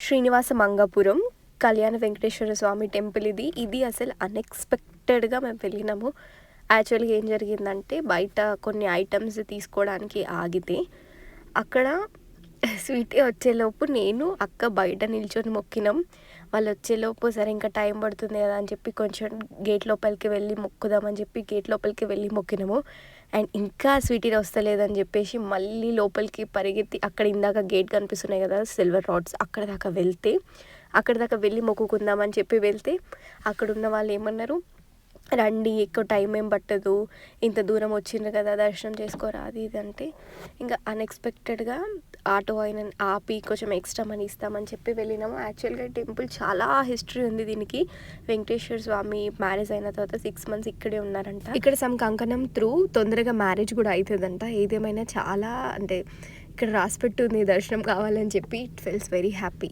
శ్రీనివాస మంగాపురం కళ్యాణ వెంకటేశ్వర స్వామి టెంపుల్ ఇది అసలు అన్ఎక్స్పెక్టెడ్గా మేము వెళ్ళినాము. యాక్చువల్గా ఏం జరిగిందంటే బయట కొన్ని ఐటమ్స్ తీసుకోవడానికి ఆగితే అక్కడ స్వీటీ వచ్చేలోపు నేను అక్క బయట నిల్చొని మొక్కినాం. వాళ్ళు వచ్చేలోపు సరే ఇంకా టైం పడుతుంది కదా అని చెప్పి కొంచెం గేట్ లోపలికి వెళ్ళి మొక్కుదామని చెప్పి గేట్ లోపలికి వెళ్ళి మొక్కినాము. అండ్ ఇంకా స్వీటీ వస్తలేదని చెప్పేసి మళ్ళీ లోపలికి పరిగెత్తి అక్కడ ఇందాక గేట్ కనిపిస్తున్నాయి కదా సిల్వర్ రాడ్స్ అక్కడ దాకా వెళ్ళి మొక్కుకుందామని చెప్పి వెళ్తే అక్కడ ఉన్న వాళ్ళు ఏమన్నారు, రండి ఎక్కువ టైం ఏం పట్టదు, ఇంత దూరం వచ్చిండ్రు కదా దర్శనం చేసుకోరా అది ఇది అంటే ఇంకా అన్ఎక్స్పెక్టెడ్గా ఆటో అయిన ఆపి కొంచెం ఎక్స్ట్రా మనీ ఇస్తామని చెప్పి వెళ్ళినాము. యాక్చువల్గా టెంపుల్ చాలా హిస్టరీ ఉంది దీనికి. వెంకటేశ్వర స్వామి మ్యారేజ్ అయిన తర్వాత 6 months ఇక్కడే ఉన్నారంట. ఇక్కడ సమ్ కంకణం త్రూ తొందరగా మ్యారేజ్ కూడా అవుతుందంట. ఏదేమైనా చాలా అంటే ఇక్కడ రాసిపెట్టుంది దర్శనం కావాలని చెప్పి. It feels very happy.